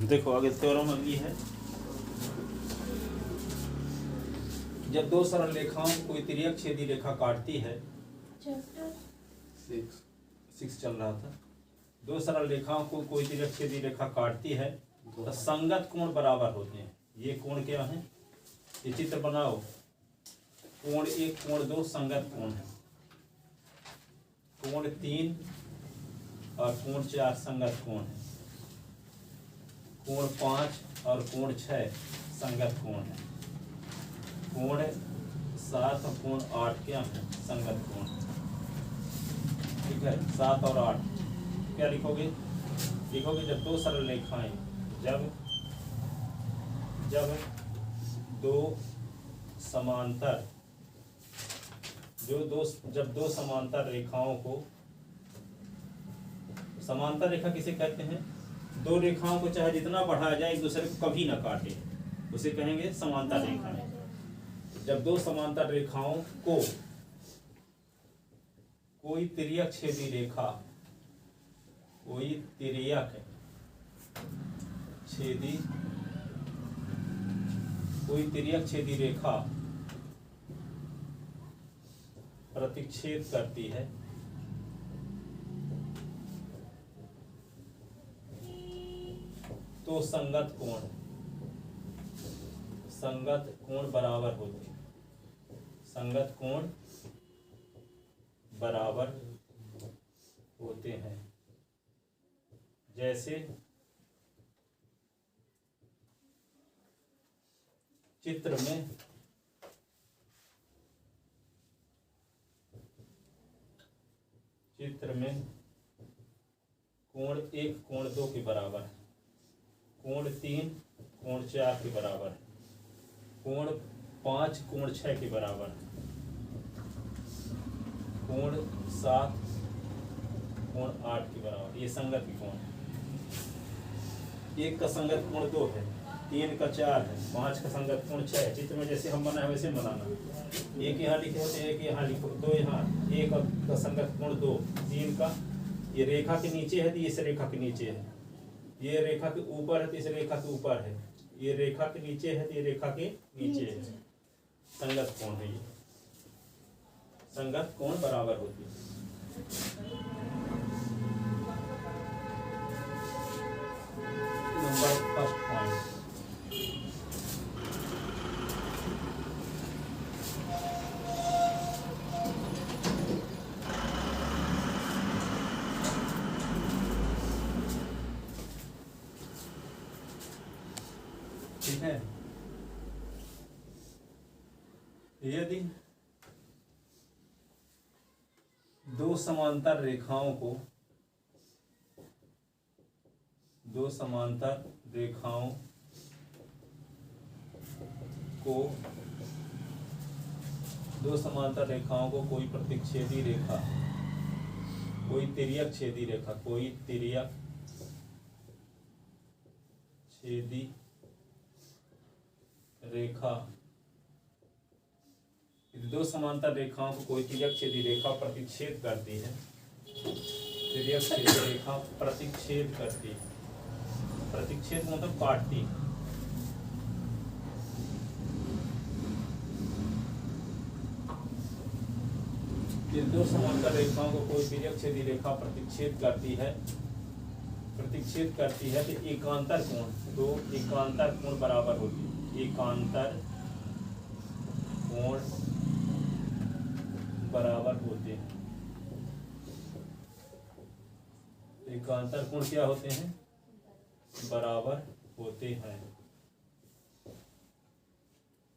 देखो आगे थ्योरम अगली है। जब दो सरल रेखाओं को कोई तिर्यक छेदी रेखा काटती है, चैप्टर 6 चल रहा था। दो सरल रेखाओं को कोई तिर्यक छेदी रेखा काटती है तो संगत कोण बराबर होते हैं। ये कोण क्या है, ये चित्र बनाओ। कोण 1 कोण 2 संगत कोण है, कोण 3 और कोण 4 संगत कोण है, कोण 5 और कोण 6 संगत कोण है, कोण 7 और कोण 8 क्या है, संगत कोण। ठीक है, 7 और 8 क्या लिखोगे, लिखोगे जब दो सरल रेखाएं जब दो समांतर जब दो समांतर रेखाओं को, समांतर रेखा किसे कहते हैं, दो रेखाओं को चाहे जितना बढ़ाया जाए एक दूसरे को कभी ना काटे, उसे कहेंगे समांतर रेखाएं। जब दो समांतर रेखाओं को कोई तिर्यक छेदी रेखा, कोई तिर्यक छेदी रेखा प्रतिच्छेद करती है तो संगत कोण बराबर होते हैं। संगत कोण बराबर होते हैं। जैसे चित्र में कोण 1 कोण 2 के बराबर है, कोण 3 कोण 4 के बराबर है, कोण 5 कोण 6 के बराबर है, कोण 7 कोण 8 के बराबर। ये संगत कोण है। 1 का संगत कोण 2 है, 3 का 4 है, 5 का संगत कोण 6 है। चित्र में जैसे हम बनाए वैसे बनाना। एक यहाँ लिखे होते, एक यहाँ लिखो, 2 यहाँ, 1 का संगत कोण 2, 3 का, ये रेखा के नीचे है तो इस रेखा के नीचे है, ये रेखा के ऊपर है तो इस रेखा के ऊपर है, ये रेखा के नीचे है तो ये रेखा के नीचे है। संगत कोण है ये, संगत कोण बराबर होती है। Number first point. ठीक है, यदि दो समांतर रेखाओं को कोई प्रतिच्छेदी रेखा, कोई तिर्यक छेदी रेखा, दो समांतर रेखाओं को कोई तिर्यक छेदी रेखा प्रतिच्छेद करती है, तिर्यक छेदी रेखा प्रतिच्छेद करती है, प्रतिच्छेद मतलब काटती है। दो समांतर रेखाओं को कोई तिर्यक छेदी रेखा प्रतिच्छेद करती है तो एकांतर कोण बराबर होती है। एकांतर कोण बराबर होते हैं। एकांतर कोण क्या होते हैं, बराबर होते हैं।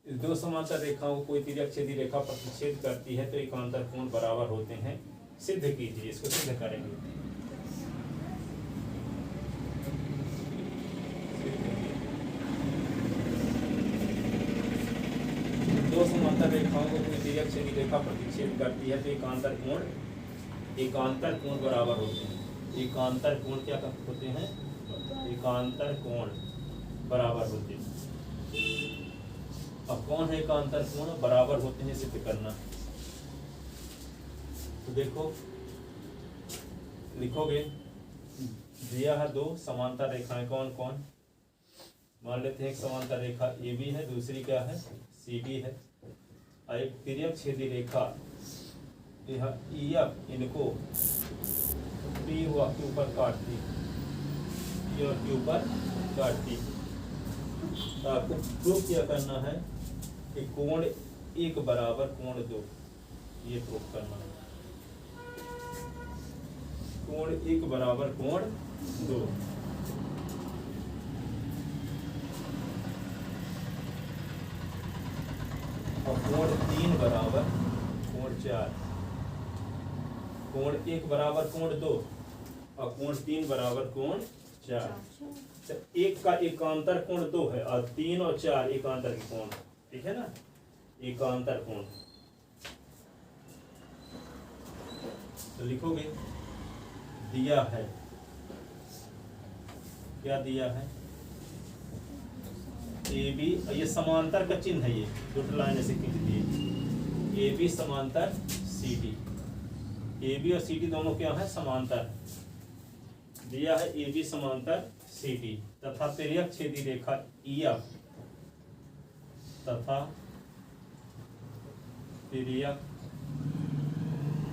दो समांतर रेखाओं को कोई तिर्यक छेदी रेखा प्रतिच्छेद करती है तो एकांतर कोण बराबर होते हैं। सिद्ध कीजिए, इसको सिद्ध करेंगे। दो समांतर रेखाओं को कोई तिर्यक छेदी रेखा प्रतिच्छेद करती है तो एकांतर कोण बराबर होते हैं। एकांतर कोण क्या होते हैं, एकांतर कोण बराबर होते हैं। अब कौन है एकांतर कोण बराबर होते हैं सिद्ध करना। तो देखो लिखोगे, दिया है दो समांतर रेखाएं, कौन कौन, मान लेते हैं एक समांतर रेखा ए बी है, दूसरी क्या है सी डी है, और एक तिर्यक छेदी रेखा यह ई एफ, इनको पी व क्यू पर काटती, पी और क्यू पर काटती। तो आपको प्रूव क्या करना है कि कोण एक बराबर कोण दो, ये प्रूव करना है। कोण एक बराबर कोण दो, और कोण तीन बराबर कोण चार। कोण एक बराबर कोण दो और कोण तीन बराबर कोण चार। तो एक का एकांतर कोण दो है और तीन और चार एकांतर के कोण, ठीक है ना, एकांतर कोण। तो लिखोगे दिया है, क्या दिया है ए बी, ये समांतर का चिन्ह है, ये डॉट लाइन ऐसे खींच दिए, ए बी समांतर सी डी, ए बी और सी डी दोनों क्या है समांतर। दिया है ए बी समांतर सी डी तथा तिर्यक छेदी रेखा ई एफ तथा तिर्यक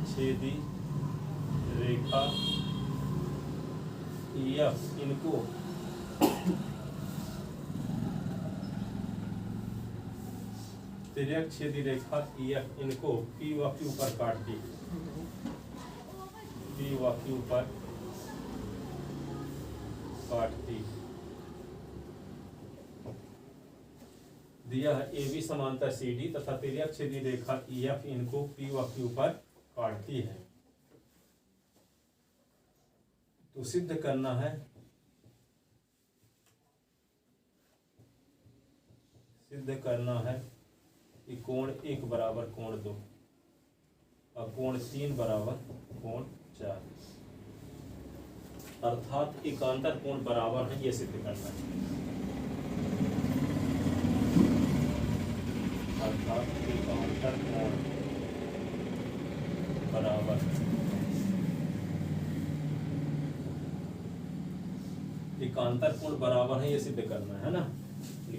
छेदी रेखा ई एफ, इनको तिर्यक छेदी रेखा ई एफ, इनको पी व क्यू पर काट दी, पी व क्यू पर काटती। दिया है ए बी समांतर सी डी तथा तिर्यक छेदी रेखा ई एफ, इनको पी व क्यू पर काटती है। तो सिद्ध करना है, सिद्ध करना है कि कोण एक बराबर कोण दो और कोण तीन बराबर कोण चार, अर्थात एकांतर कोण बराबर है, ये सिद्ध करना है। अर्थात एकांतर कोण बराबर, एकांतर कोण बराबर है, ये सिद्ध करना है ना।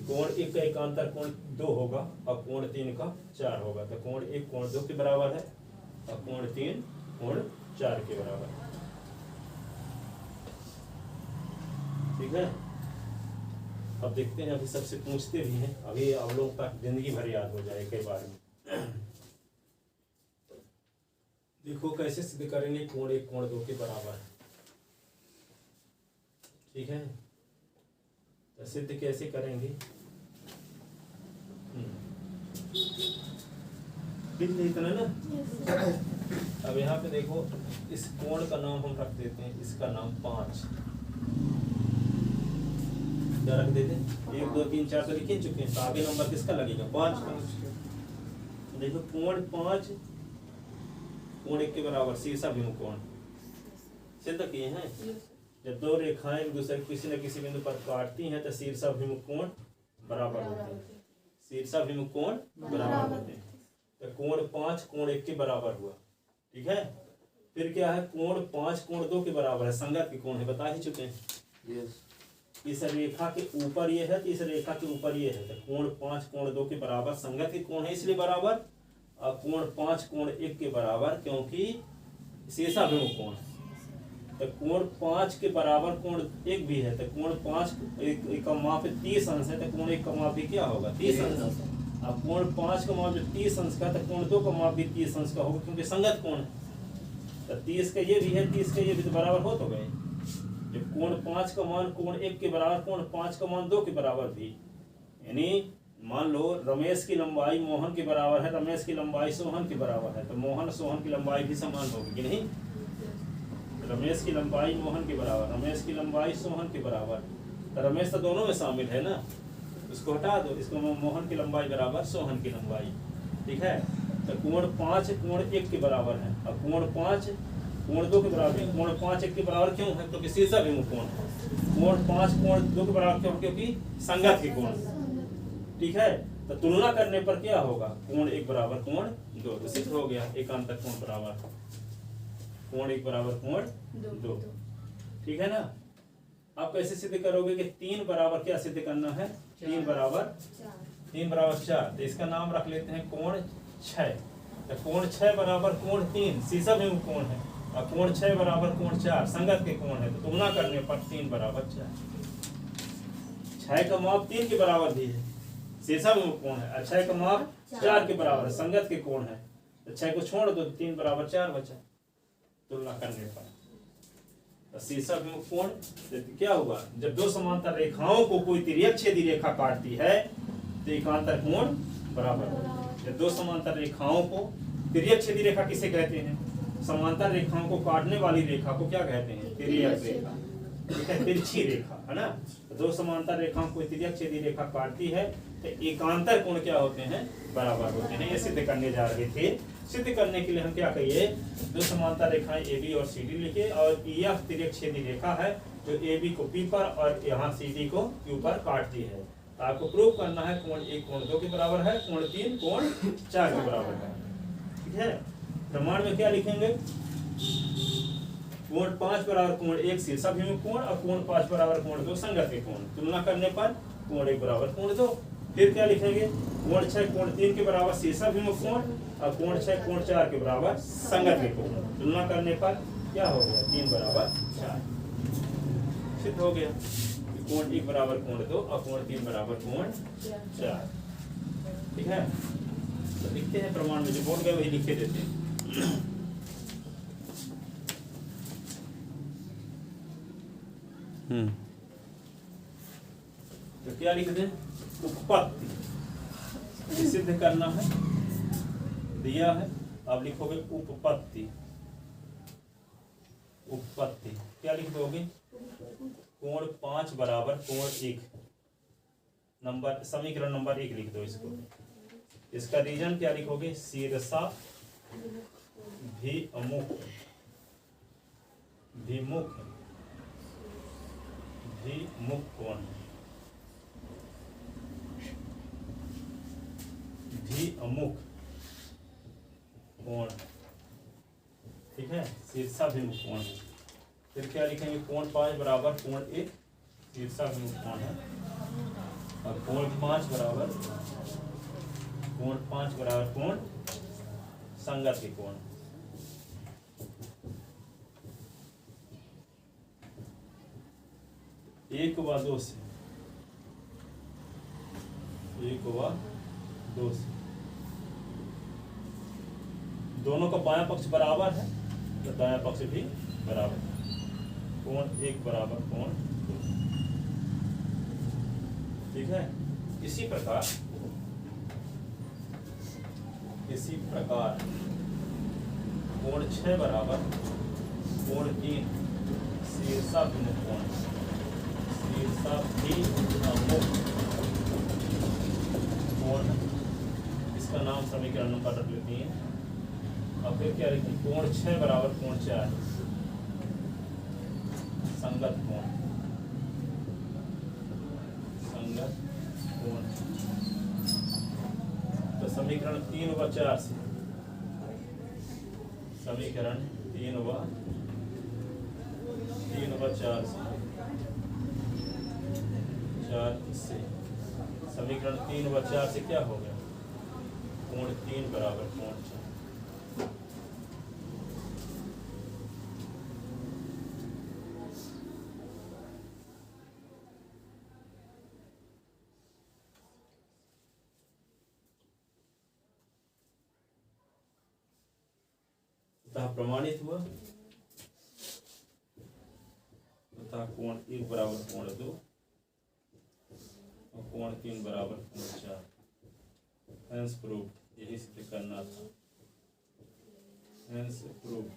कोण एक का एकांतर कोण दो होगा और कोण तीन का चार होगा, तो कोण एक कोण दो के बराबर है और कोण तीन कोण चार के बराबर है, ठीक है। अब देखते हैं, अभी सबसे पूछते भी हैं, अभी आप लोग तक जिंदगी भर याद हो जाए कई बार में। देखो कैसे सिद्ध करेंगे कोण एक कोण दो के बराबर है, ठीक है। तो सिद्ध कैसे करेंगे, इतना ना। अब यहाँ पे देखो, इस कोण का नाम हम रख देते हैं, इसका नाम 5 क्या रख देते हैं, 1 2 3 4 तो लिख ही चुके हैं, तो आगे नंबर किसका लगेगा 5। देखो कोण 5 कोण 1 के बराबर, शीर्षा भिमुख कोण सिद्ध किए हैं। जब दो रेखाएं एक दूसरे किसी न किसी बिंदु पर काटती हैं तो शीर्षाभिमुख कोण बराबर होते हैं, शीर्षाभिमुख कोण बराबर होते हैं। तो कोण 5 कोण 1 के बराबर हुआ, ठीक है। फिर क्या है, कोण 5 कोण 2 के बराबर है, संगत के कोण है, बता ही चुके हैं। इस रेखा के ऊपर ये है तो इस रेखा के ऊपर ये है, तो कोण 5 कोण 2 के बराबर संगत के कोण है, इसलिए बराबर। और कोण 5 कोण 1 के बराबर, क्योंकि शीर्षाभिमुख कोण है। तो कोण 5 के बराबर कोण 1 भी है, तो कोण 5 एक का माप 30 अंश है, तो कोण 1 का माप भी क्या होगा 30 अंश। अब कोण 5 का माप 30 अंश का, तो कोण 2 का माप भी 30 अंश का होगा, क्योंकि संगत कोण है। तो 30 का ये भी है, 30 का ये भी, तो बराबर हो तो गए। जब कोण 5 का मान कोण 1 के बराबर, कोण 5 का मान 2 के बराबर भी, यानी मान लो रमेश की लंबाई मोहन के बराबर है, रमेश की लंबाई सोहन के बराबर है, तो मोहन सोहन की लंबाई भी समान होगी कि नहीं। रमेश की लंबाई मोहन के बराबर, रमेश की लंबाई सोहन के बराबर, तो रमेश तो दोनों में शामिल है ना, उसको हटा दो, इसको मोहन की लंबाई बराबर सोहन की लंबाई, ठीक है। तो कोण 5 कोण 1 के बराबर है, और कोण 5 कोण 2 के बराबर है। कोण 5 1 के बराबर क्यों है, क्योंकि शीर्षाभिमुख कोण है। कोण 5 कोण 2 के बराबर क्यों, क्योंकि संगत के कोण, ठीक है। तो तुलना करने पर क्या होगा, कोण 1 बराबर कोण 2, तो सिद्ध हो गया एकांतर कोण बराबर, कोण 1 बराबर कोण 2, ठीक है ना। आप कैसे सिद्ध करोगे कि 3 बराबर क्या सिद्ध करना है? 3 बराबर 4। तो इसका नाम रख लेते हैं कोण 6। तो कोण 6 बराबर कोण 3 शीर्षक में कोण है, और कोण 6 बराबर कोण 4 संगत के कोण है। तो तुलना करने पर 3 बराबर 4। 6 का माप 3 के बराबर भी है, शीर्षक में कोण है, और 6 का माप 4 के बराबर है, संगत के कोण है। तो 6 को छोड़ दो, 3 बराबर 4 बचा तुलना करने पर। शीर्षक में कोण क्या हुआ? जब दो समांतर रेखाओं को कोई तिर्यक छेदी रेखा काटती है तो एकांतर कोण बराबर होगा। जब दो समांतर रेखाओं को, तिर्यक छेदी रेखा किसे कहते हैं? समांतर रेखाओं को काटने वाली रेखा को क्या कहते हैं? तिर्यक रेखा, ठीक है, तिरछी रेखा है ना। दो समांतर रेखाओं को तिर्यक छेदी रेखा काटती है तो एकांतर कोण क्या होते हैं? बराबर होते हैं। ये सिद्ध करने जा रहे थे। सिद्ध करने के लिए हम क्या कहिए? दो समांतर रेखाएं AB और CD लिखिए, और यह तिर्यक छेदी रेखा है जो AB को P पर और यहाँ CD को Q पर काटती है। तो आपको प्रूव करना है कोण 1 कोण 2 के बराबर है, कोण 3 कोण 4 के बराबर है, ठीक है। प्रमाण में क्या लिखेंगे? कोण 5 बराबर कोण 1 शीर्षाभिमुख कोण, और कोण 5 बराबर कोण 2 संगत के कोण। तुलना करने पर कोण 1 बराबर कोण 2। फिर क्या लिखेंगे? कोण 6 कोण 3 के बराबर शीर्षाभिमुख कोण, और कोण 6 कोण 4 के बराबर संगत के कोण। तुलना करने पर क्या हो गया? 3 बराबर 4 सिद्ध हो गया। कोण 1 बराबर कोण 2 और कोण 3 बराबर कोण 4, ठीक है। तो लिखते हैं प्रमाण में, जो बोल गए वही लिखे देते हैं। तो क्या लिख दें? उपपत्ति सिद्ध करना है, दिया है। अब लिखोगे उपपत्ति। उपपत्ति क्या लिख दोगे? कोण 5 बराबर कोण 1, नंबर समीकरण नंबर 1 लिख दो इसको। इसका रीजन क्या लिखोगे? शीर्षा भिमुख, भिमुख, भिमुख कोण, भिमुख कोण, ठीक है, शीर्षाभिमुख कोण है। फिर क्या लिखेंगे? कोण 5 बराबर कोण 1 शीर्षाभिमुख कोण है, और कोण 5 बराबर कोण संगत के कोण। एक व 2 से, एक व 2 से दोनों का बायां पक्ष बराबर है तो दायां पक्ष भी बराबर है। कोण 1 बराबर कोण 2, ठीक है। इसी प्रकार कोण 6 बराबर कोण 3 शीर्षाभिमुख कोण, शीर्षाभिमुख कोण, इसका नाम समीकरण नंबर रख लेते हैं। अब फिर क्या लिखें? कोण 6 बराबर कोण 4 संगत कोण, संगत कोण। तो समीकरण 3 व 4 से, समीकरण 3 व 4 से, 4 से समीकरण 3 व 4 से क्या हो गया? कोण 3 बराबर कोण 4। प्रमाणित हुआ तथा कोण 1 बराबर कोण 2 और कोण 3 बराबर कोण 4, हेंस प्रूव्ड। यही सिद्ध करना था, हेंस प्रूव्ड।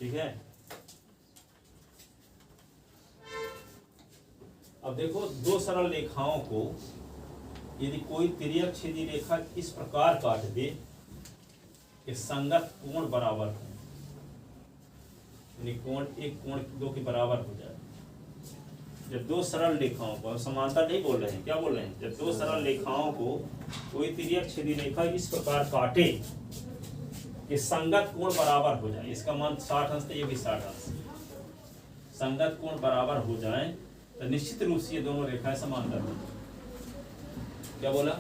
ठीक है। अब देखो, दो सरल रेखाओं को यदि कोई तिर्यक छेदी रेखा इस प्रकार काट दे कि संगत कोण बराबर हो, यानी कोण एक कोण दो के बराबर हो जाए। जब दो सरल रेखाओं को, समांतर नहीं बोल रहे हैं, क्या बोल रहे हैं, जब दो सरल रेखाओं को कोई तिर्यक छेदी रेखा इस प्रकार काटे कि संगत कोण बराबर हो जाए, इसका मान 60 अंश, ये भी 60 अंश, संगत कोण बराबर हो जाए तो निश्चित रूप से ये दोनों रेखाएं समांतर हो। क्या बोला,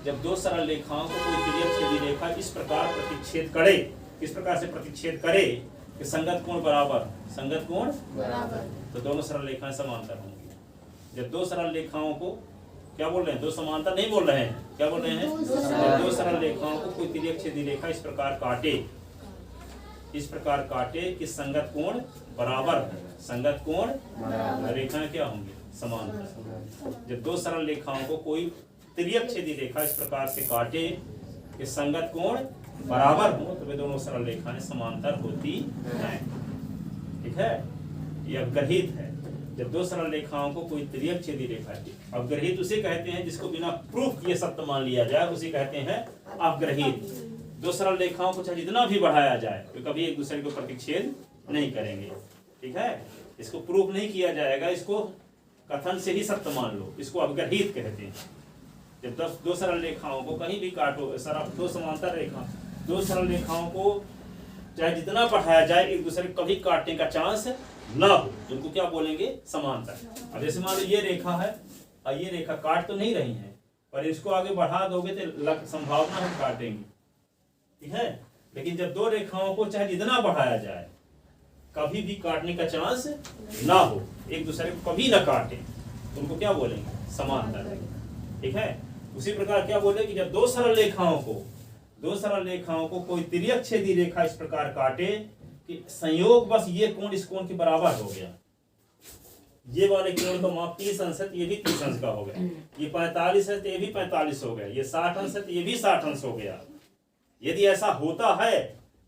जब दो सरल रेखाओं को कोई तिर्यक छेदी रेखा इस प्रकार प्रतिच्छेद करे, किस प्रकार से प्रतिच्छेद करे कि संगत कोण बराबर, संगत कोण बराबर, तो दोनों सरल रेखाएं समांतर होंगी। जब दो सरल रेखाओं को, क्या बोल रहे हैं, दो समांतर नहीं बोल रहे हैं, क्या बोल रहे हैं, जब दो सरल रेखाओं को कोई तिर्यक छेदी रेखा इस प्रकार काटे, इस प्रकार काटे कि संगत कोण बराबर है, संगत कोण रेखाएं क्या होंगी, समांतर। जब दो सरल रेखाओं को कोई तिर्यक छेदी रेखा इस प्रकार से काटे कि संगत कोण बराबर हो तो वे दोनों सरल रेखाएं समांतर होती हैं। ठीक है, यह अवग्रहित है। जब दो सरल रेखाओं को कोई तिर्यक छेदी रेखा की, अवग्रहित उसे कहते हैं जिसको बिना प्रूफ किए सत्य मान लिया जाए, उसे कहते हैं अवग्रहित। दो सरल रेखाओं को चाहे जितना भी बढ़ाया जाए तो कभी एक दूसरे को प्रतिच्छेद नहीं करेंगे। ठीक है, इसको प्रूफ नहीं किया जाएगा, इसको कथन से ही सत्य मान लो, इसको अवग्रहित कहते हैं। जब दो सरल रेखाओं को कहीं भी काटो, दो समांतर रेखा, दो सरल रेखाओं को चाहे जितना बढ़ाया जाए एक दूसरे को कभी काटने का चांस ना हो, उनको क्या बोलेंगे, समांतर। अब जैसे मान लो ये रेखा है और ये रेखा काट तो नहीं रही है, पर इसको आगे बढ़ा दोगे तो संभावना है काटेंगे। ठीक है, लेकिन जब दो रेखाओं को चाहे जितना बढ़ाया जाए कभी भी काटने का चांस ना हो, एक दूसरे को कभी ना काटे, उनको क्या बोलेंगे, समांतर। ठीक है, उसी प्रकार क्या बोले कि जब दो सरल रेखाओं को कोई तिर्यक छेदी रेखा इस प्रकार काटे कि संयोग बस ये कोण इस कोण के बराबर हो गया, ये वाले कोण का माप 30 अंश है, ये भी 30 अंश का हो गया, ये 45 है तो ये भी 45 हो गया, ये 60 अंश है तो ये भी 60 अंश हो गया। यदि ऐसा होता है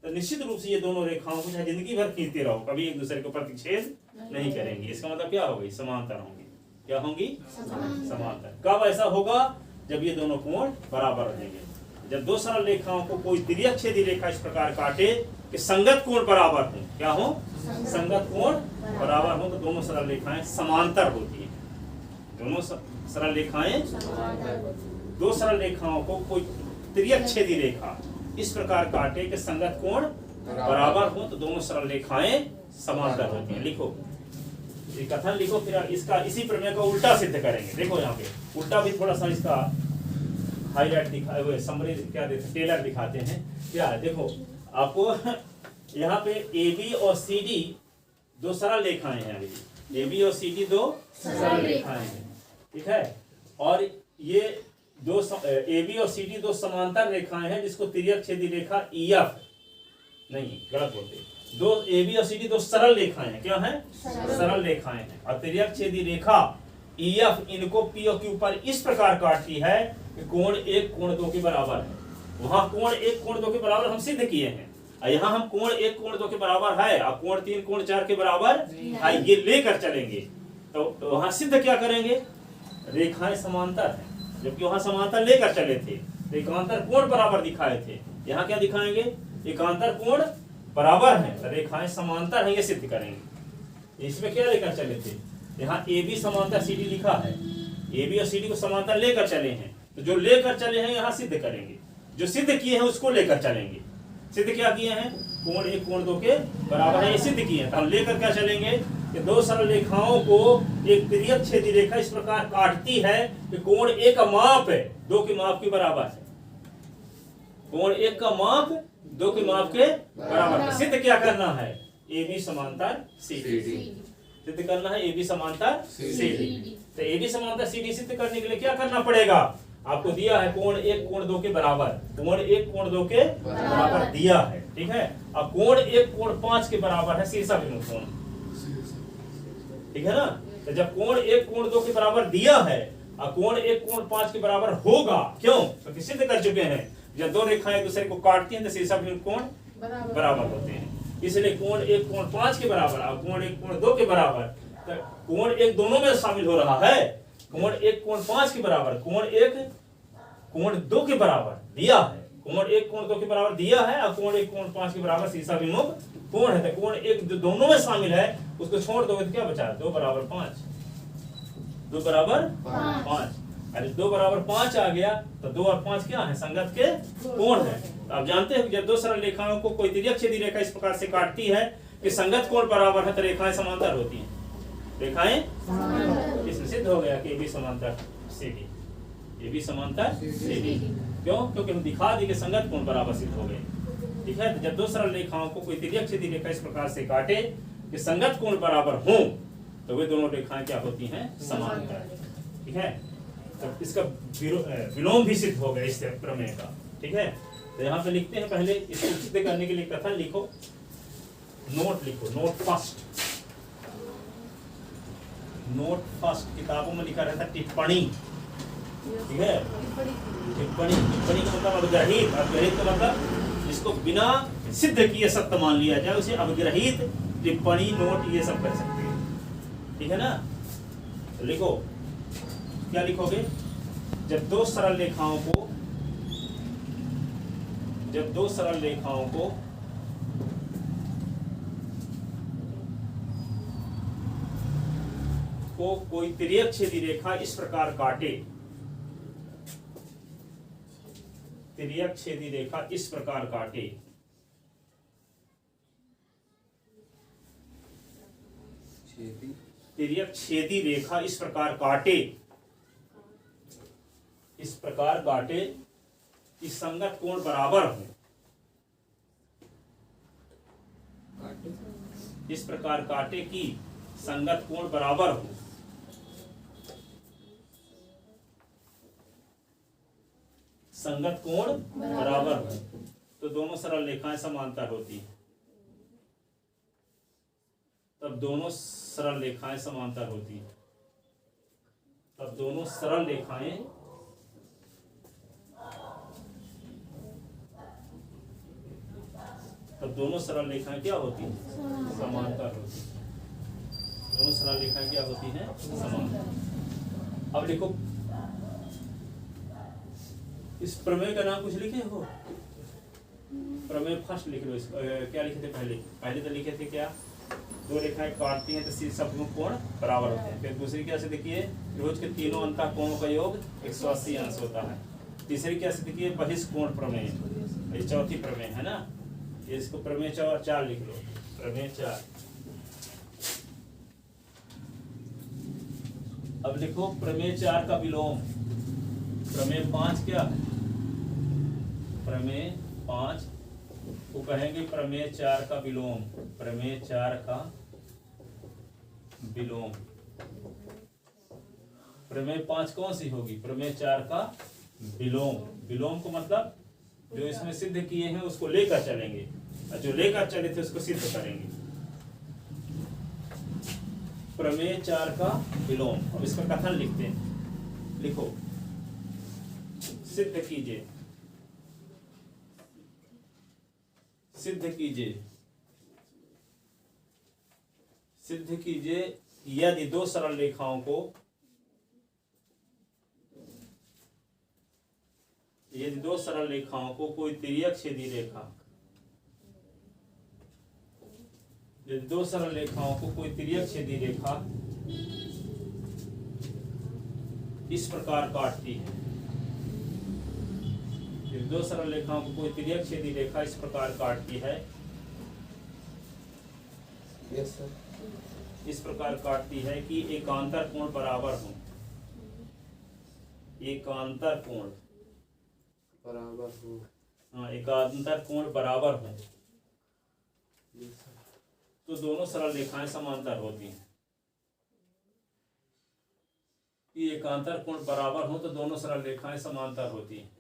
तो निश्चित रूप से ये दोनों रेखाओं को जिंदगी भर खींचते रहो, कभी एक दूसरे को प्रतिच्छेद नहीं करेंगे। इसका मतलब क्या होगी, समांतर होंगी। क्या होंगी, समांतर। कब ऐसा होगा, जब ये दोनों कोण बराबर रहेंगे। जब दो सरल रेखाओं को कोई तिर्यक छेदी रेखा इस प्रकार काटे कि संगत कोण बराबर हो, क्या हो, संगत कोण बराबर हो तो दोनों सरल रेखाएं समांतर होती हैं। दोनों सरल रेखाएं, दो सरल रेखाओं को कोई तिर्यक छेदी रेखा इस प्रकार काटे कि संगत कोण बराबर हो तो दोनों सरल रेखाएं समांतर होती हैं। लिखो, ये कथन लिखो, फिर इसका इसी प्रमेय को उल्टा सिद्ध करेंगे। देखो यहाँ पे उल्टा भी थोड़ा सा इसका हाईलाइट दिखाए हुए समरी क्या देते, टेलर दिखाते हैं। क्या है, देखो आपको यहाँ पे AB और CD दो सरल रेखाएं हैं, AB और CD दो सरल रेखाएं हैं। ठीक है, और ये दो AB और CD दो समांतर रेखाएं हैं जिसको तिर्यक छेदी रेखा EF, नहीं गलत बोलते, दो AB और CD दो सरल रेखाएं हैं। क्या है, सरल रेखाएं हैं, और तिर्यक छेदी रेखा EF इनको P और Q पर इस प्रकार काटती है कि कोण एक कोण दो के बराबर है। वहां कोण एक कोण दो के बराबर हम सिद्ध किए हैं, और यहाँ हम कोण एक कोण दो के बराबर है और कोण 3 कोण 4 के बराबर है, ये लेकर चलेंगे। तो वहां सिद्ध क्या करेंगे, रेखाएं समांतर है, जबकि वहां समांतर लेकर चले थे, एकांतर कोण बराबर दिखाए थे। यहाँ क्या दिखाएंगे, एकांतर कोण बराबर है, रेखाएं समांतर है, ये सिद्ध करेंगे। इसमें क्या लेकर चले थे, यहाँ AB समांतर CD लिखा है, AB और CD को समांतर लेकर चले हैं, तो जो लेकर चले हैं यहाँ सिद्ध करेंगे, जो सिद्ध किए हैं उसको लेकर चलेंगे। सिद्ध क्या किए हैं, कोण एक कोण दो के बराबर है, ये सिद्ध किए हैं, तो हम लेकर क्या चलेंगे कि दो सरल रेखाओं को एक तिर्यक छेदी रेखा इस प्रकार काटती है कि कोण एक का माप है दो के माप के बराबर है, कोण एक का माप दो के माप के बराबर है। सिद्ध क्या करना है, AB समांतर CD सिद्ध करना है, AB समांतर CD। तो AB समांतर CD सिद्ध करने के लिए क्या करना पड़ेगा, आपको दिया है कोण एक कोण दो के बराबर, कोण एक कोण दो के बराबर दिया है। ठीक है, अब कोण एक कोण 5 के बराबर है शीर्षाभिमुख कोण। ठीक है ना, तो जब कोण एक कोण दो के बराबर दिया है और कोण एक कोण 5 के बराबर होगा, क्यों, क्योंकि सिद्ध कर चुके हैं जब दो रेखाएं एक दूसरे को काटती हैं तो शीर्षाभिमुख कोण बराबर होते हैं। इसलिए कोण एक कोण 5 के बराबर और कोण एक कोण 2 के बराबर, तो कोण एक दोनों में शामिल हो रहा है, कोण एक कोण 5 के बराबर, कोण एक कोण 2 के बराबर दिया है, कोण 1 कोण 2 के बराबर दिया है और कोण 1 कोण 5 के बराबर शीर्षाभिमुख कोण है, तो कोण 1 जो दोनों में शामिल है उसको छोड़ दोगे तो क्या बचा, 2 बराबर 5, 2 बराबर 5। अरे 2 बराबर 5 आ गया तो 2 और 5 क्या है, संगत के कोण है। तो आप जानते हैं कि जब दो सरल रेखाओं को कोई तिर्यक छेदी रेखा इस प्रकार से काटती है कि संगत कोण बराबर है तो रेखाएं समांतर होती हैं, रेखाएं इसमें सिद्ध हो गया कि ये भी समांतर CD, ये भी समांतर CD। क्यों? क्योंकि हम दिखा दी कि संगत कोण बराबर सिद्ध हो गए। ठीक है, तो जब दो सरल रेखाओं को कोई तिर्यक छेदी रेखा इस प्रकार से काटे कि संगत कोण बराबर हो तो वे दोनों रेखाएं क्या होती हैं, समांतर। ठीक है, तो इसका विलोम भी सिद्ध हो गया इस प्रमेय का। ठीक है, तो यहाँ पे लिखते हैं, पहले इसको सिद्ध करने के लिए कथन लिखो, नोट लिखो, नोट फर्स्ट, नोट फर्स्ट किताबों में लिखा रहता टिप्पणी। ठीक है, टिप्पणी, टिप्पणी का मतलब अवग्रहित, अवग्रहित का मतलब इसको बिना सिद्ध किए सत्य मान लिया जाए, उसे अवग्रहित टिप्पणी, नोट ये सब कर सकते हैं। ठीक है ना, तो लिखो, क्या लिखोगे, जब दो सरल रेखाओं को कोई तिर्यक छेदी रेखा इस प्रकार काटे, तिर्यक छेदी रेखा इस प्रकार काटे, तिर्यक छेदी रेखा इस प्रकार काटे, इस प्रकार काटे कि संगत कोण बराबर हो, इस प्रकार काटे कि संगत कोण बराबर हो, संगत कोण बराबर हो तो दोनों सरल रेखाएं समांतर होती है, तब दोनों सरल रेखाएं समांतर होती है, तब दोनों सरल रेखाएं तब दोनों सरल रेखाएं क्या होती हैं, समांतर होती है, दोनों सरल रेखाएं क्या होती हैं, समांतर। अब लिखो, इस प्रमेय का नाम कुछ लिखे हो, प्रमेय फर्स्ट लिख लो। क्या लिखे थे पहले तो लिखे थे क्या, दो रेखाएं काटती हैं तो शीर्षाभिमुख कोण बराबर होते हैं। फिर दूसरी क्या सिद्ध किए, रोज के तीनों अंतः कोणों का योग 180 अंश होता है। तीसरी क्या सिद्ध किए, बहिष्कोण प्रमेय, ये चौथी प्रमेय है ना, इसको प्रमेय 4 लिख लो, प्रमेय 4। अब लिखो प्रमेय 4 का विलोम, प्रमेय 5 क्या है, प्रमेय 5 को कहेंगे प्रमेय 4 का विलोम, प्रमेय 4 का विलोम। प्रमेय 5 कौन सी होगी, प्रमेय 4 का विलोम। विलोम को मतलब जो इसमें सिद्ध किए हैं उसको लेकर चलेंगे, और जो लेकर चले थे उसको सिद्ध करेंगे। प्रमेय 4 का विलोम। अब इसका कथन लिखते हैं, लिखो, सिद्ध कीजिए, सिद्ध कीजिए, सिद्ध कीजिए यदि दो सरल रेखाओं को, यदि दो सरल रेखाओं को कोई तिर्यक छेदी रेखा, यदि दो सरल रेखाओं को कोई तिर्यक छेदी रेखा इस प्रकार काटती है, यदि दो सरल रेखाओं को कोई तिर्यक छेदी रेखा इस प्रकार काटती है, यस सर, इस प्रकार काटती है कि एकांतर कोण बराबर हो, एकांतर कोण बराबर हो, हाँ, एकांतर कोण बराबर हो, यस सर, तो दोनों सरल रेखाएं समांतर होती हैं। ये एकांतर कोण बराबर हो तो दोनों सरल रेखाएं समांतर होती हैं,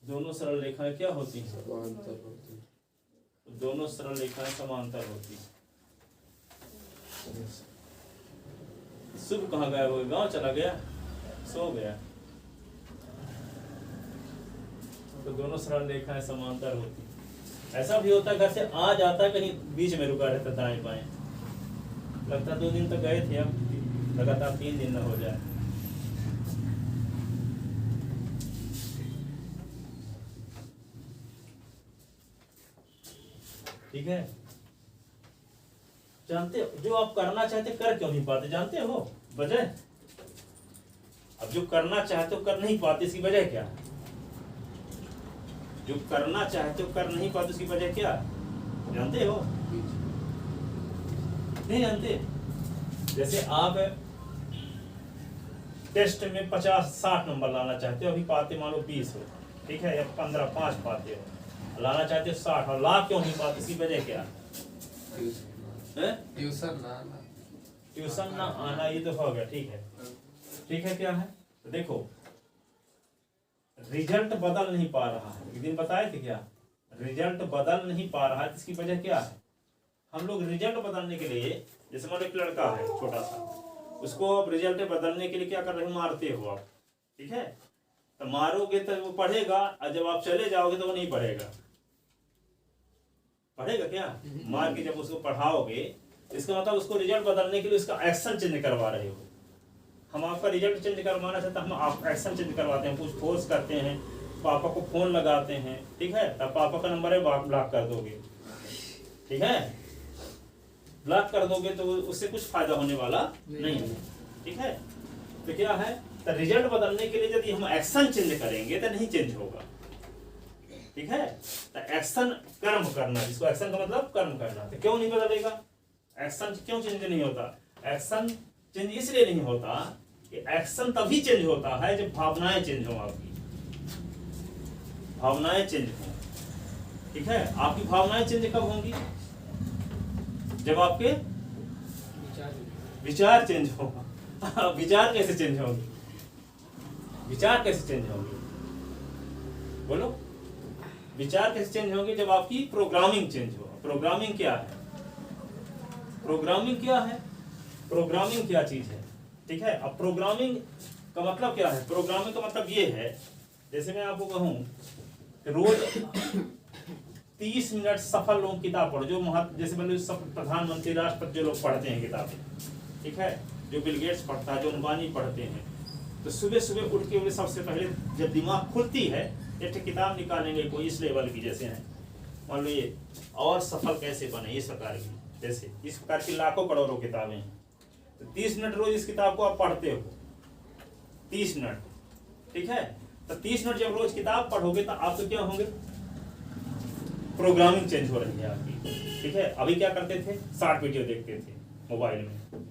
दोनों सरल रेखाएं क्या होती हैं, समांतर होती है, दोनों सरल रेखाएं समांतर होती हैं। शुभ कहाँ गया, वो गांव चला गया, सो गया, तो दोनों सरल रेखाएं समांतर होती हैं। ऐसा भी होता है घर से आ जाता है, कहीं बीच में रुका रहता दाएं बाएं, लगता 2 दिन तो गए थे, अब लगातार 3 दिन न हो जाए, ठीक है, जानते हो जो आप करना चाहते कर क्यों नहीं पाते, जानते हो वजह? अब जो करना चाहते हो कर नहीं पाते, इसकी वजह क्या है? जो करना चाहते हो कर नहीं पाते, इसकी वजह क्या है, जानते हो? नहीं जानते? जैसे आप टेस्ट में 50-60 नंबर लाना चाहते हो, अभी पाते मान लो 20 हो, ठीक है, या 15-5 पाते हो, लाना चाहते हो 60 और ला क्यों नहीं पाते, इसकी वजह क्या है? ट्यूशन ना आना, ये तो हो गया, ठीक है, ठीक है, क्या है? तो देखो रिजल्ट बदल नहीं पा रहा है, एक दिन बताए थे क्या, रिजल्ट बदल नहीं पा रहा है, इसकी वजह क्या है? हम लोग रिजल्ट बदलने के लिए, जैसे मान लो एक लड़का है छोटा सा, उसको आप रिजल्ट बदलने के लिए क्या कर रहे हो, मारते हो आप, ठीक है, तो मारोगे तो वो पढ़ेगा, और जब आप चले जाओगे तो वो नहीं पढ़ेगा, पढ़ेगा क्या? मार के जब उसको पढ़ाओगे, इसका मतलब उसको रिजल्ट बदलने के लिए उसका एक्शन चेंज करवा रहे हो। हम आपका रिजल्ट चेंज करवाना चाहते हैं, हम आप एक्शन चेंज करवाते हैं, कुछ फोर्स करते हैं, पापा को फोन लगाते हैं, ठीक है, तब पापा का नंबर है ब्लॉक कर दोगे, ठीक है, ब्लॉक कर दोगे तो उससे कुछ फायदा होने वाला नहीं है, ठीक है। तो क्या है, तो रिजल्ट बदलने के लिए यदि हम एक्शन चेंज करेंगे तो नहीं चेंज होगा, ठीक है। तो एक्शन कर्म करना, जिसको एक्शन का मतलब कर्म करना, तो क्यों नहीं बदलेगा, एक्शन क्यों चेंज नहीं होता? एक्शन चेंज इसलिए नहीं होता कि एक्शन तभी चेंज होता है जब भावनाएं चेंज हो, आपकी भावनाएं चेंज हो, ठीक है। आपकी भावनाएं चेंज कब होंगी? जब आपके विचार चेंज हो। विचार कैसे चेंज होंगे, विचार कैसे चेंज होंगे, बोलो, विचार कैसे चेंज होंगे? जब आपकी प्रोग्रामिंग चेंज हो। प्रोग्रामिंग क्या है, प्रोग्रामिंग क्या है, प्रोग्रामिंग क्या चीज है, ठीक है। अब प्रोग्रामिंग का मतलब क्या है? प्रोग्रामिंग का मतलब ये है, जैसे मैं आपको कहूं रोज 30 मिनट सफल लोग किताब पढ़ो, जो जैसे मतलब सब प्रधानमंत्री राष्ट्रपति जो लोग पढ़ते हैं किताबें, ठीक है, जो बिल गेट्स पढ़ता है, जो अंबानी पढ़ते हैं, तो सुबह सुबह उठ के उन्हें सबसे पहले जब दिमाग खुलती है, एक किताब निकालेंगे कोई इस लेवल की, जैसे है मान लो ये और सफल कैसे बने, इस प्रकार की, जैसे इस प्रकार की लाखों करोड़ों किताबें हैं, तो 30 मिनट रोज इस किताब को आप पढ़ते हो, 30 मिनट, ठीक है। तो 30 मिनट जब रोज किताब पढ़ोगे तो आप तो क्या होंगे, प्रोग्रामिंग चेंज हो रही है आपकी, ठीक है। अभी क्या करते थे, 60 वीडियो देखते थे मोबाइल में,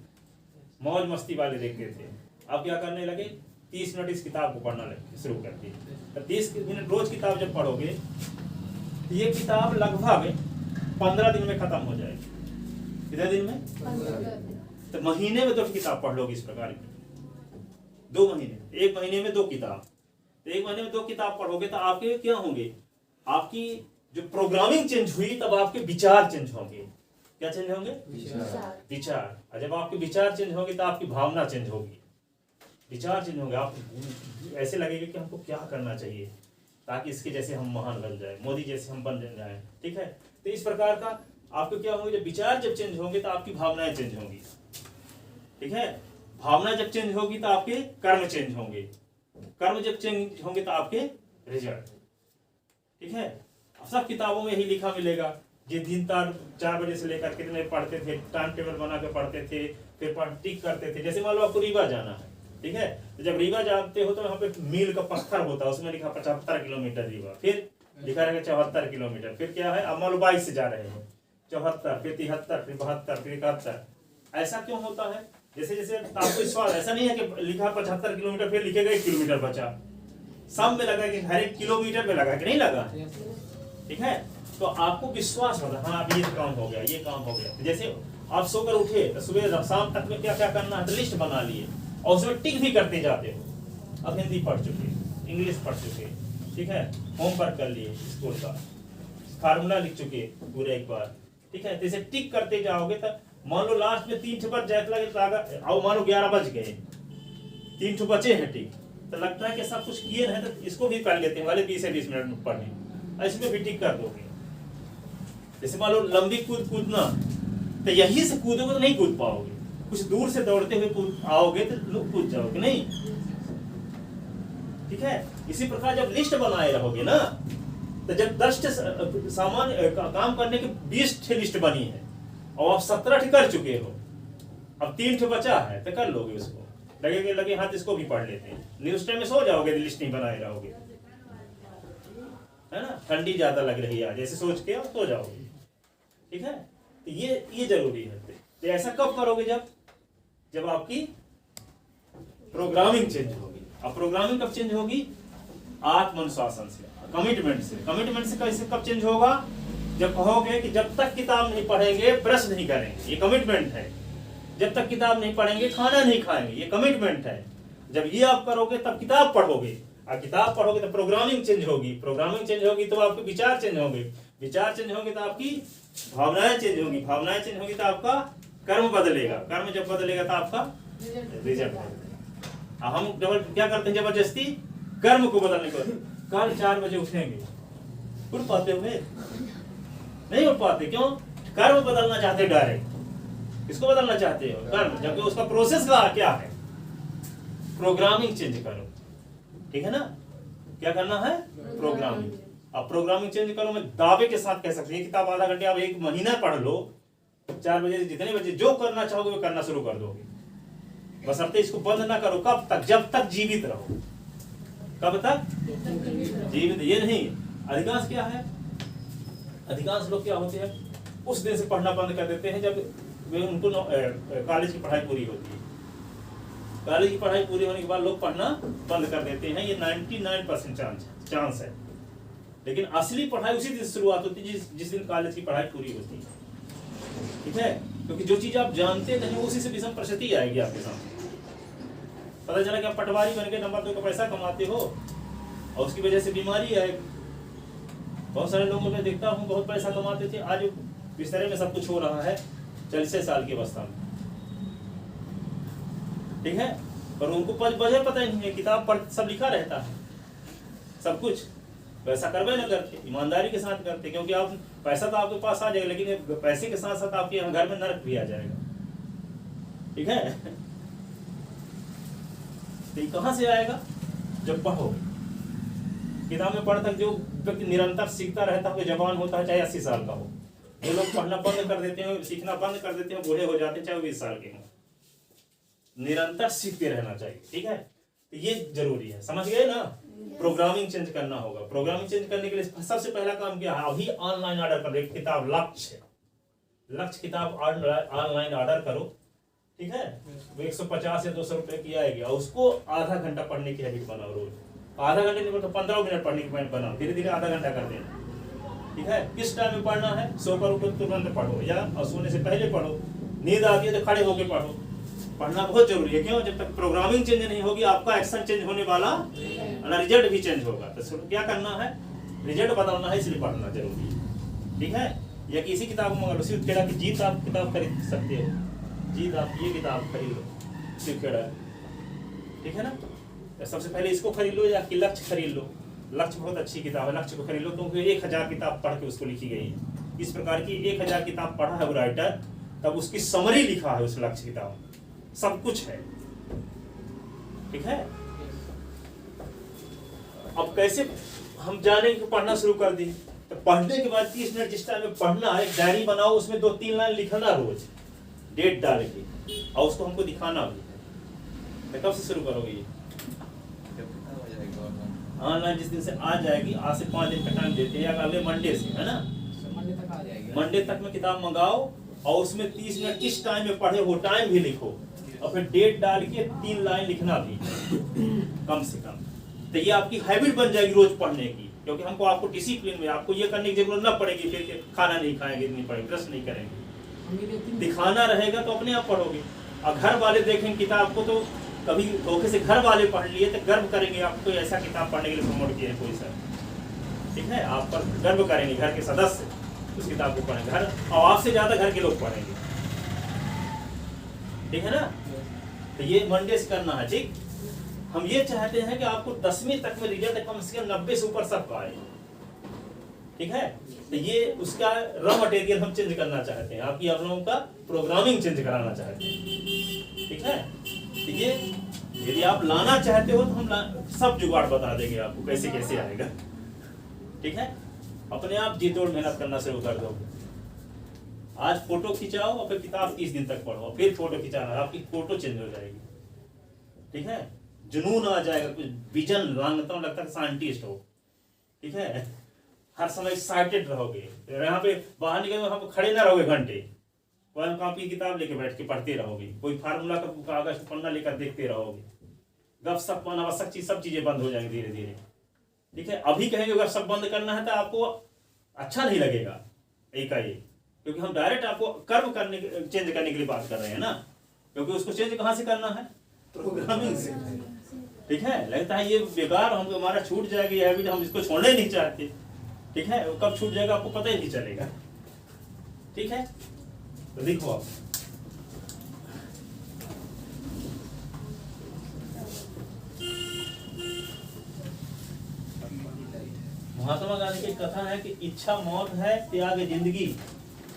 मौज मस्ती वाले देखते थे, अब क्या करने लगे, 30 मिनट इस किताब को पढ़ना शुरू कर दिए। तो 30 मिनट रोज किताब जब पढ़ोगे तो ये किताब लगभग 15 दिन में खत्म हो जाएगी। कितने दिन में? 15 दिन। तो महीने में 2 किताब पढ़ लोगे इस प्रकार की, 2 महीने, 1 महीने में 2 किताब, तो 1 महीने में 2 किताब पढ़ोगे तो आपके क्या होंगे, आपकी जो प्रोग्रामिंग चेंज हुई तब आपके विचार चेंज होंगे। क्या चेंज होंगे? विचार। और जब आपके विचार चेंज होंगे तो आपकी भावना चेंज होगी, विचार चेंज होंगे, आप ऐसे लगेगा कि हमको क्या करना चाहिए ताकि इसके जैसे हम महान बन जाए, मोदी जैसे हम बन जाए, ठीक है। तो इस प्रकार का आपको क्या होंगे, जब विचार जब चेंज होंगे तो आपकी भावनाएं चेंज होंगी, ठीक है। भावना जब चेंज होगी तो आपके कर्म चेंज होंगे, कर्म जब चेंज होंगे तो आपके रिजल्ट, ठीक है। सब किताबों में ही लिखा मिलेगा, जिस दिन 4 बजे से लेकर कितने पढ़ते थे, टाइम टेबल बना के पढ़ते थे, फिर टिक करते थे। जैसे मान लो आपको रीवा जाना है, ठीक है, तो जब रीवा जाते हो तो यहाँ पे मील का पत्थर होता है, उसमें लिखा 75 किलोमीटर रीवा, फिर लिखा रहेगा 74 किलोमीटर, फिर क्या है, अब मान लो 22 से जा रहे हो, 74, फिर 73, फिर 72, फिर 71। ऐसा क्यों होता है? जैसे जैसे आपको विश्वास, ऐसा नहीं है कि लिखा 75 किलोमीटर फिर लिखेगा 1 किलोमीटर बचा, सब में लगा कि हर 1 किलोमीटर में लगा कि नहीं लगा, ठीक है। तो आपको विश्वास होगा, हाँ अब ये काम हो गया, ये काम हो गया। जैसे आप सोकर उठे तो सुबह शाम तक में क्या क्या करना है, तो लिस्ट बना लिए और उसमें टिक भी करते जाते हो। अब हिंदी पढ़ चुके, इंग्लिश पढ़ चुके, ठीक है, होमवर्क कर लिए, स्कूल का फार्मूला लिख चुके पूरे एक बार, ठीक है। जैसे टिक करते जाओगे तो मान लो लास्ट में 3 बज जाए, और मान लो 11 बज गए, 3 बचे हैं टिक, तो लगता है कि सब कुछ किए हैं, तो इसको भी कर लेते हैं वाले 20 से 20 मिनट में पढ़ने, इसमें भी टिक कर दोगे। जैसे मान लो लंबी कूदना, तो यहीं से कूदोगे तो नहीं कूद पाओगे, कुछ दूर से दौड़ते हुए आओगे तो कूद जाओगे, नहीं, ठीक है। इसी प्रकार जब लिस्ट बनाए रहोगे ना, तो जब 10 सामान्य काम करने की 20 लिस्ट बनी है और आप 17 कर चुके हो, अब 3 बचा है तो कर लोगे उसको, लगेगा लगे हाथ इसको भी पढ़ लेते हैं, न्यूज टाइम में सो जाओगे, लिस्ट नहीं बनाए रहोगे, है ना, ठंडी ज्यादा लग रही है आज, ऐसे सोच के सो जाओगे, ठीक है। तो ये जरूरी है। तो ऐसा कब करोगे, जब आपकी प्रोग्रामिंग चेंज होगी। अब प्रोग्रामिंग कब चेंज होगी, आत्मानुशासन से, कमिटमेंट से। कमिटमेंट से कैसे कब चेंज होगा, जब कहोगे कि जब तक किताब नहीं पढ़ेंगे ब्रश नहीं करेंगे, ये कमिटमेंट है। जब तक किताब नहीं पढ़ेंगे खाना नहीं खाएंगे, ये कमिटमेंट है। जब ये आप करोगे तब किताब पढ़ोगे, और किताब पढ़ोगे तो प्रोग्रामिंग चेंज होगी, प्रोग्रामिंग चेंज होगी तो आपके विचार चेंज होंगे, विचार चेंज होंगे तो आपकी भावनाएं चेंज होगी, भावनाएं चेंज होगी तो आपका कर्म बदलेगा, कर्म जब बदलेगा तो आपका रिजल्ट बदलेगा। हम डबल क्या करते हैं, जबरदस्ती कर्म को बदलने को, कल 4 बजे उठेंगे, उठ पाते हुए नहीं उठ पाते, क्यों, कर्म बदलना चाहते, डायरेक्ट किसको बदलना चाहते हो, कर्म, जबकि उसका प्रोसेस का क्या है, प्रोग्रामिंग चेंज करो, ठीक है ना, क्या करना है, प्रोग्रामिंग। अब प्रोग्रामिंग चेंज करो, मैं दावे के साथ कह सकते हैं, किताब आधा घंटे आप 1 महीना पढ़ लो, 4 बजे जितने बजे जो करना चाहोगे वो करना शुरू कर दोगे, बस अब इसको बंद ना करो। कब तक, जब तक जीवित रहो, कब तक जीवित, ये नहीं। अधिकांश क्या है, अधिकांश लोग क्या होते हैं, उस दिन से पढ़ना बंद कर देते हैं जब वे उनको कॉलेज की पढ़ाई पूरी होती है। कॉलेज की पढ़ाई पूरी होने के बाद लोग पढ़ना बंद कर देते हैं, ये 99% चांस है। लेकिन असली पढ़ाई उसी दिन शुरुआत होती है जिस दिन कॉलेज की पढ़ाई पूरी होती है, ठीक है, क्योंकि जो चीज आप जानते नहीं उसी से विषम परिस्थिति आएगी आपके सामने। पता चला कि आप पटवारी बन के नंबर 2 का पैसा कमाते हो और उसकी वजह से बीमारी है। बहुत सारे लोगों में देखता हूँ बहुत पैसा कमाते थे, आज बिस्तरे में सब कुछ हो रहा है 40 साल की अवस्था में, ठीक है, पर उनको वजह पता ही नहीं है, किताब पढ़ सब लिखा रहता है सब कुछ, पैसा करवे न करते, ईमानदारी के साथ करते, क्योंकि आप पैसा तो आपके पास आ जाएगा, लेकिन पैसे के साथ साथ आपके घर में नरक भी आ जाएगा, ठीक है। तो ये कहां से आएगा, जब पढ़ो, किताब में पढ़ तक जो व्यक्ति निरंतर सीखता रहता है, जवान होता है चाहे 80 साल का हो। जो लोग पढ़ना बंद कर देते हैं, सीखना बंद कर देते हैं, बूढ़े हो जाते हैं चाहे 20 साल के हों, निरंतर सीखते रहना चाहिए, ठीक है। तो ये जरूरी है, समझ गए ना। प्रोग्रामिंग चेंज करना होगा। प्रोग्रामिंग चेंज करने के लिए सबसे पहला काम क्या है, अभी ऑनलाइन ऑर्डर कर, एक किताब लक्ष्य किताब ऑनलाइन ऑर्डर करो, ठीक है। वो 150 या 200 रुपए की आएगी, और उसको आधा घंटा पढ़ने की हैबिट बनाओ रोज। आधा घंटे नहीं तो 15 मिनट पढ़ने की हैबिट बनाओ, धीरे धीरे आधा घंटा कर देना, ठीक है। किस टाइम में पढ़ना है, सोकर उठो तुरंत पढ़ो, या सोने से पहले पढ़ो, नींद आती है तो खड़े होकर पढ़ो। पढ़ना बहुत जरूरी है, क्यों, जब तक प्रोग्रामिंग चेंज नहीं होगी आपका एक्शन चेंज होने वाला, रिजल्ट भी चेंज होगा। तो क्या करना है, रिजल्ट बदलना है, इसलिए पढ़ना जरूरी है, ठीक है। या किसी किताब को मंगा लो, शिवखेड़ा की जीत आप किताब खरीद सकते हो, जीत आप ये किताब खरीद लो, शिवखेड़ा, ठीक है ना। तो सबसे पहले इसको खरीद लो, या कि लक्ष्य खरीद लो, लक्ष्य बहुत अच्छी किताब है, लक्ष्य को खरीद लो, क्योंकि 1000 किताब पढ़ के उसको लिखी गई है। इस प्रकार की 1000 किताब पढ़ा है वो राइटर, तब उसकी समरी लिखा है उस लक्ष्य किताब, सब कुछ है, ठीक है। अब कैसे हम जाने कि पढ़ना शुरू कर दी, तो पढ़ने के बाद 30 मिनट जिस टाइम में पढ़ना है, एक डायरी बनाओ, उसमें 2-3 लाइन लिखना रोज, डेट डाल के, और उसको हमको दिखाना भी है। तो कब से शुरू करोगे ये, ऑनलाइन जिस दिन से आ जाएगी, आज से 5 दिन का टाइम देते हैं, या अगले मंडे से, है ना, मंडे तक आ जाएगी, मंडे तक में किताब मंगाओ, और उसमें 30 मिनट किस टाइम में पढ़े वो टाइम भी लिखो, और फिर डेट डाल के 3 लाइन लिखना भी कम से कम। तो ये आपकी हैबिट बन जाएगी रोज पढ़ने की, क्योंकि हमको आपको डिसिप्लिन में आपको ये करने की जरूरत ना पड़ेगी, फिर खाना नहीं खाएंगे, नहीं पढ़ेंगे, ब्रश नहीं करेंगे, दिखाना रहेगा तो अपने आप पढ़ोगे। और घर वाले देखेंगे किताब को, तो कभी धोखे से घर वाले पढ़ लिए तो गर्व करेंगे, आपको ऐसा किताब पढ़ने के लिए प्रमोट किया है कोई सर, ठीक है, आप पर गर्व करेंगे, घर के सदस्य उस किताब को पढ़ेंगे, घर और आपसे ज्यादा घर के लोग पढ़ेंगे, ठीक है ना। तो ये मंडे से करना है, ठीक। हम ये चाहते हैं कि आपको 10वीं तक में रिजल्ट कम से कम 90 से ऊपर सबका आए, ठीक है। तो ये उसका रॉ मटेरियल हम चेंज करना चाहते हैं, आपकी आप लोगों का प्रोग्रामिंग चेंज कराना चाहते हैं, ठीक है। तो ये यदि आप लाना चाहते हो तो हम सब जुगाड़ बता देंगे आपको कैसे कैसे आएगा, ठीक है। अपने आप जी तोड़ मेहनत करना शुरू कर दोगे। आज फोटो खिंचाओ और फिर किताब 30 दिन तक पढ़ो, फिर फोटो खिंचाना, आपकी फोटो चेंज हो जाएगी। ठीक है, जुनून आ जाएगा, कुछ विजन लगता हूँ, लगता है साइंटिस्ट हो। ठीक है, हर समय एक्साइटेड रहोगे। यहाँ पे बाहर निकल हम खड़े ना रहोगे घंटे, कोई कॉपी किताब लेके बैठ के पढ़ते रहोगे, कोई फार्मूला का कागज पन्ना लेकर देखते रहोगे। गपशप अनावश्यक चीज सब चीजें बंद हो जाएंगी धीरे धीरे। ठीक है, अभी कहेंगे गपशप बंद करना है तो आपको अच्छा नहीं लगेगा एकाएक, क्योंकि हम डायरेक्ट आपको कर्म करने चेंज करने के लिए बात कर रहे हैं ना, क्योंकि उसको चेंज कहाँ से करना है? प्रोग्रामिंग से। ठीक है, लगता है ये बेकार, हम हमारा छूट जाएगी ये हैबिट, हम इसको छोड़ना ही नहीं चाहते। ठीक है, वो कब छूट जाएगा आपको पता ही नहीं चलेगा। ठीक है, तो देखो आप महात्मा गांधी की कथा है कि इच्छा मौत है, त्याग जिंदगी।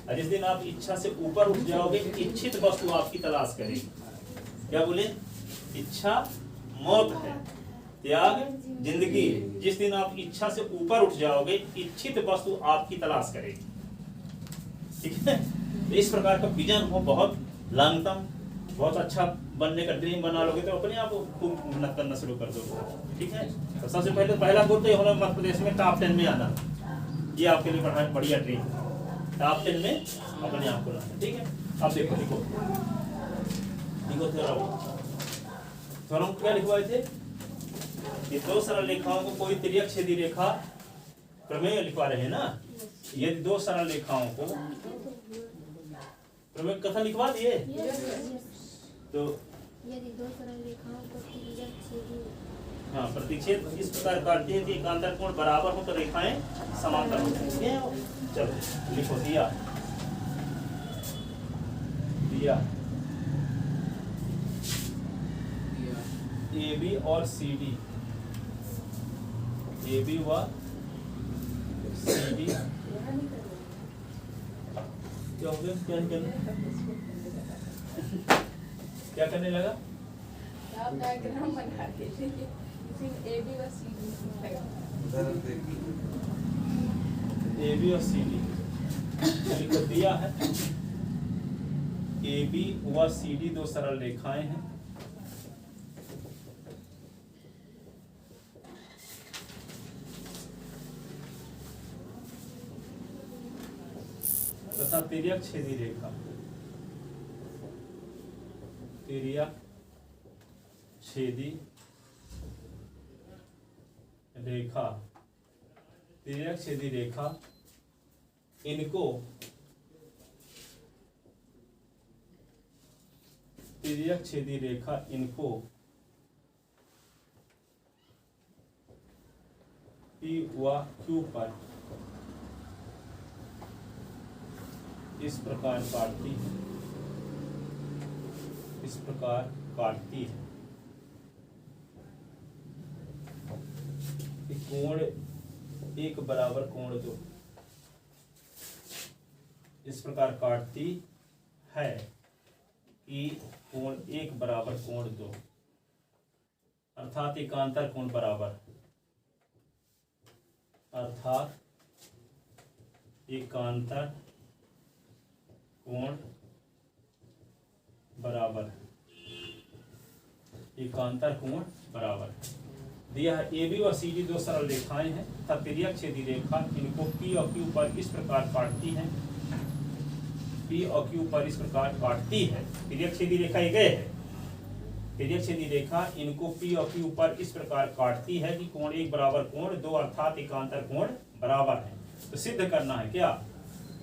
और जिस दिन आप इच्छा से ऊपर उठ जाओगे, इच्छित वस्तु आपकी तलाश करेगी। क्या बोले? इच्छा मौत है, त्याग जिंदगी। जिस दिन आप इच्छा से ऊपर उठ जाओगे, इच्छित वस्तु आपकी तलाश करेगी। ठीक है, इस प्रकार का विजन हो, बहुत लॉन्ग टर्म, बहुत अच्छा बनने का ड्रीम बना लोगे तो अपने आप खूब मेहनत करना शुरू कर दोगे। ठीक है, तो सबसे पहले पहला गोल तो ये होना मध्य प्रदेश में टॉप 10 में आना। ये आपके लिए बढ़िया ड्रीम, टॉप 10 में अपने आप को लाना। ठीक है, अब देखो लिखो थ्योरम क्या लिखवाए थे? ये दो सरल रेखाओं को कोई तिर्यक छेदी रेखा प्रमेय लिखवा रहे हैं ना। यदि दो सरल रेखाओं को प्रमेय कथा लिखवा दिए तो यदि दो सरल रेखाओं को तिर्यक छेदी, हाँ, प्रतिच्छेद इस प्रकार काटती है कि एकांतर कोण बराबर हो तो रेखाएं समांतर हो जाएंगी। चलो लिखो, दिया दिया ए बी और सी डी, ए बी व सी डी क्या हो गया? क्या करना क्या करने लगा? आप डायग्राम बना रहे थे, इसमें ए बी व सी डी ए बी और सी डी लिखो, दिया है ए बी व सी डी दो सरल रेखाएं हैं। तथा तिर्यक छेदी रेखा, तिर्यक छेदी रेखा, तिर्यक छेदी रेखा इनको तिर्यक छेदी रेखा इनको P व Q पर इस प्रकार काटती है, इस प्रकार काटती है। कोण एक बराबर कोण दो, इस प्रकार काटती है कि कोण एक बराबर कोण दो, अर्थात एकांतर कोण बराबर, अर्थात एकांतर कोण बराबर, एकांतर कोण बराबर। दिया है ए बी और सी डी दो सरल रेखाएं हैं तथा तिर्यक छेदी रेखा इनको P और Q पर इस प्रकार काटती है, P और Q पर इस प्रकार काटती है। तिर्यक छेदी रेखा एक है, तिर्यक छेदी रेखा इनको P और Q पर इस प्रकार काटती है कि कोण एक बराबर कोण दो, अर्थात एकांतर कोण बराबर है। तो सिद्ध करना है क्या?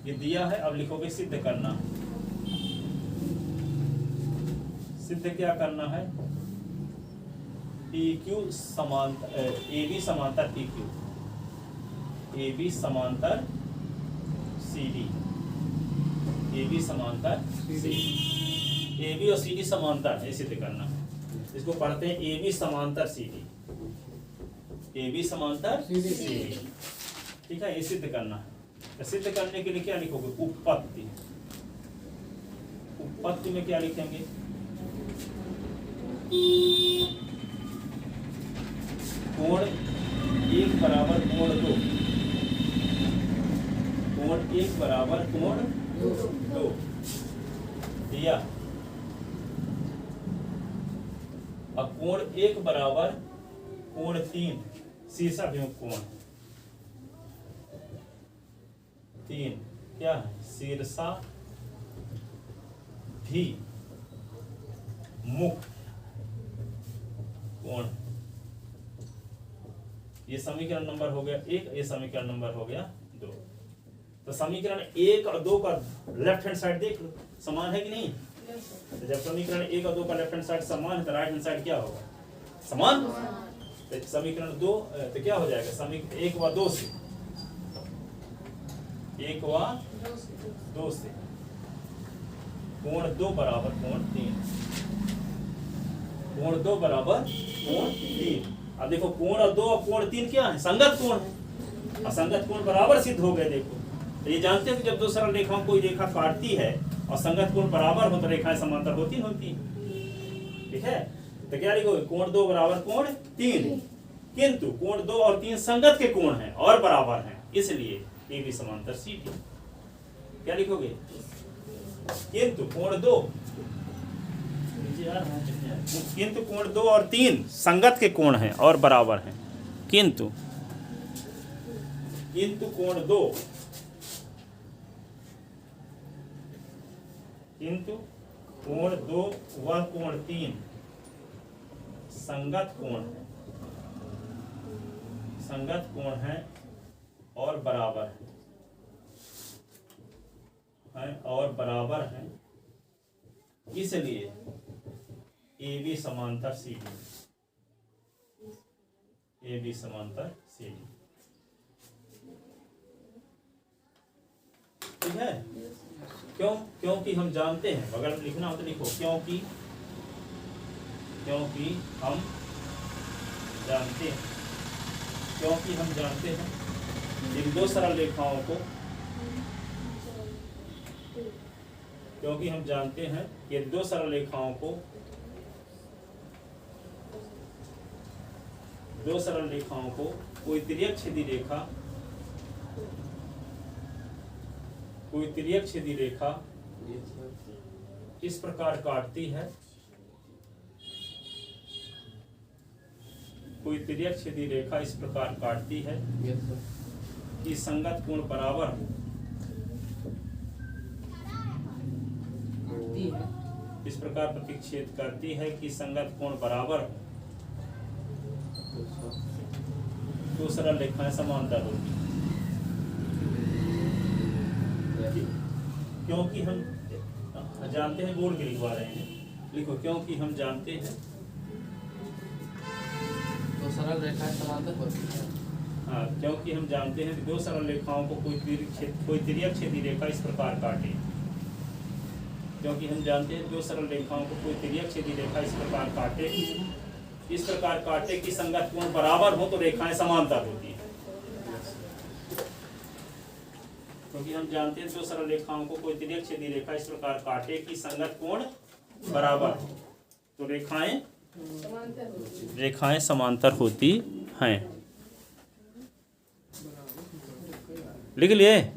ये दिया है, अब लिखोगे सिद्ध करना। सिद्ध क्या करना है? PQ समांतर AB समांतर PQ, AB समांतर CD, AB समांतर CD, AB और CD समांतर है, सिद्ध करना है। इसको पढ़ते हैं AB समांतर CD, AB समांतर CD। ठीक है, ये सिद्ध करना है। तो सिद्ध करने के लिए क्या लिखोगे? उपपत्ति। उपपत्ति में क्या लिखेंगे? कोण एक बराबर कोण दो, एक बराबर कोण दो दिया, अब कोण एक बराबर कोण तीन, शीर्षक अभिमुख कोण तीन क्या है, शीर्षा भी मुख कोण। ये समीकरण नंबर हो गया एक, ये समीकरण नंबर हो गया दो। तो समीकरण एक और दो का लेफ्ट हैंड साइड देख लो, समान है कि नहीं। तो जब समीकरण एक और दो का लेफ्ट हैंड साइड समान है तो राइट हैंड साइड क्या होगा, समान। तो समीकरण दो तो क्या हो जाएगा, समीकरण एक व दो से, एक व दो से कोण दो बराबर कोण तीन, कोण दो बराबर कोण तीन। अब देखो कोण और दो और कोण तीन क्या है, संगत कोण है, असंगत कोण बराबर सिद्ध हो गए। देखो तो ये जानते हो कि जब दो सरल रेखाओं कोई रेखा काटती है और संगत कोण बराबर हो तो रेखाएं समांतर होती होती, ठीक है। तो क्या लिखोगे, कोण दो बराबर कोण तीन, किंतु कोण दो और तीन संगत के कोण हैं और बराबर हैं, इसलिए ए बी समांतर सी डी। क्या लिखोगे, किंतु कोण दो, किंतु कोण दो और तीन संगत के कोण हैं और बराबर हैं, किंतु कोण दो, किंतु कोण दो व कोण तीन संगत कोण है और बराबर है और बराबर है, इसलिए ए बी समांतर सी डी, ए बी समांतर सी डी, ठीक है। क्यों, क्योंकि हम जानते हैं, अगर लिखना हो तो लिखो क्योंकि हम जानते हैं, क्योंकि हम जानते हैं इन दो सरल रेखाओं को, क्योंकि हम जानते हैं कि दो सरल रेखाओं को, दो सरल रेखाओं को कोई तिर्यक छेदी रेखा, कोई तिर्यक छेदी रेखा इस प्रकार काटती है, कोई तिर्यक छेदी रेखा इस प्रकार काटती है कि संगत कोण बराबर हो, इस प्रकार प्रतिच्छेद करती है कि संगत कोण बराबर हो, तो सरल रेखाएं समांतर होती। क्योंकि हम जानते हैं, बोल के लिखवा रहे हैं, लिखो क्योंकि हम जानते हैं, तो सरल रेखाएं समांतर होती है। हाँ, क्योंकि हम जानते हैं कि दो सरल रेखाओं को कोई तिर्यक छेदी रेखा इस प्रकार काटे, क्योंकि हम जानते हैं दो सरल रेखाओं को कोई तिर्यक छेदी रेखा इस प्रकार काटे, इस प्रकार काटे कि संगत कोण बराबर हो तो रेखाएं समांतर होती है। क्योंकि हम जानते हैं दो सरल रेखाओं को कोई तिर्यक छेदी रेखा इस प्रकार काटे कि संगत कोण बराबर हो तो रेखाएं समांतर होती हैं। लिख लिए।